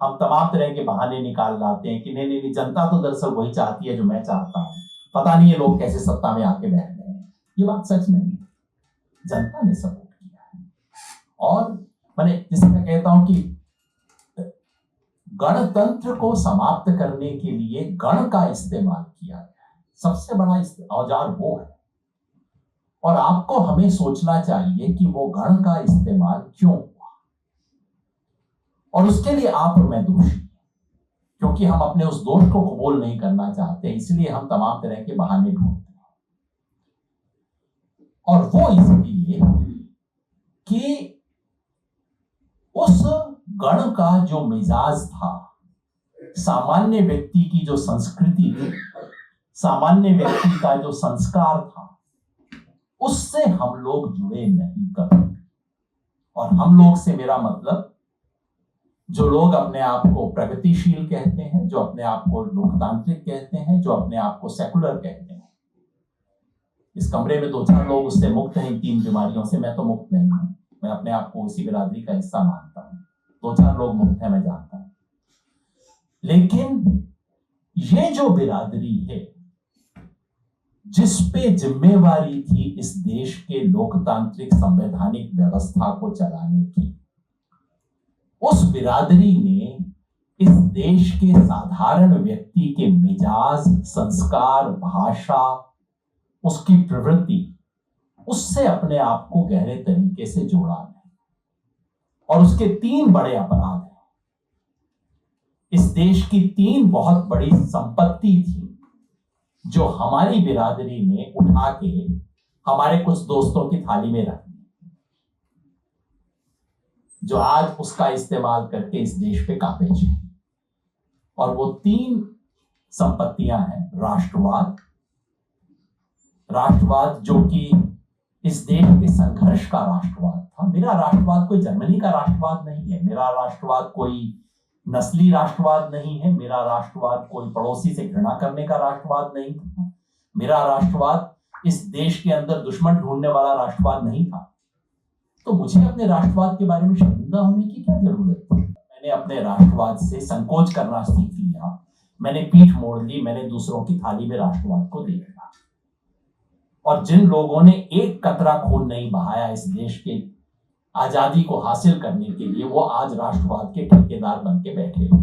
हम तमाम तरह के बहाने निकाल लाते हैं कि नहीं नहीं नहीं, जनता तो दरअसल वही चाहती है जो मैं चाहता हूं, पता नहीं ये लोग कैसे सत्ता में आके बैठ गए हैं। ये बात सच नहीं है, जनता ने सपोर्ट किया है। और मैंने जिसे मैं कहता हूं कि गणतंत्र को समाप्त करने के लिए गण का इस्तेमाल किया गया है, सबसे बड़ा औजार वो है। और आपको हमें सोचना चाहिए कि वो गण का इस्तेमाल क्यों हुआ, और उसके लिए आप और मैं दोषी हैं, क्योंकि हम अपने उस दोष को कबूल नहीं करना चाहते, इसलिए हम तमाम तरह के बहाने ढूंढते हैं। और वो इसलिए कि उस गण का जो मिजाज था, सामान्य व्यक्ति की जो संस्कृति थी, सामान्य व्यक्ति का जो संस्कार था, उससे हम लोग जुड़े नहीं कभी। और हम लोग से मेरा मतलब जो लोग अपने आप को प्रगतिशील कहते हैं, जो अपने आप को लोकतांत्रिक कहते हैं, जो अपने आप को सेकुलर कहते हैं। इस कमरे में 2-4 लोग उससे मुक्त हैं, इन 3 बीमारियों से। मैं तो मुक्त नहीं हूं, मैं अपने आप को उसी बिरादरी का हिस्सा मानता हूं। 2-4 लोग मुक्त हैं, मैं जानता हूं। लेकिन ये जो बिरादरी है, जिस पे जिम्मेवारी थी इस देश के लोकतांत्रिक संवैधानिक व्यवस्था को चलाने की, उस बिरादरी ने इस देश के साधारण व्यक्ति के मिजाज, संस्कार, भाषा, उसकी प्रवृत्ति, उससे अपने आप को गहरे तरीके से जोड़ा है। और उसके 3 बड़े अपराध हैं। इस देश की 3 बहुत बड़ी संपत्ति थी जो हमारी बिरादरी ने उठा के हमारे कुछ दोस्तों की थाली में रख दी, जो आज उसका इस्तेमाल करके इस देश पे काबिज है। और वो 3 संपत्तियां हैं। राष्ट्रवाद, राष्ट्रवाद जो कि इस देश के संघर्ष का राष्ट्रवाद था। मेरा राष्ट्रवाद कोई जर्मनी का राष्ट्रवाद नहीं है, मेरा राष्ट्रवाद कोई नस्ली राष्ट्रवाद नहीं है, मेरा राष्ट्रवाद कोई पड़ोसी से घृणा करने का राष्ट्रवाद नहीं था, मेरा राष्ट्रवाद इस देश के अंदर दुश्मन ढूंढने वाला राष्ट्रवाद नहीं था। तो मुझे अपने राष्ट्रवाद के बारे में शर्मिंदा होने की क्या जरूरत थी? मैंने अपने राष्ट्रवाद से संकोच करना सीख लिया, मैंने पीठ मोड़ ली, मैंने दूसरों की थाली में राष्ट्रवाद को देख लिया। और जिन लोगों ने एक कतरा खून नहीं बहाया इस देश के आजादी को हासिल करने के लिए, वो आज राष्ट्रवाद के ठेकेदार बन के बैठे हो।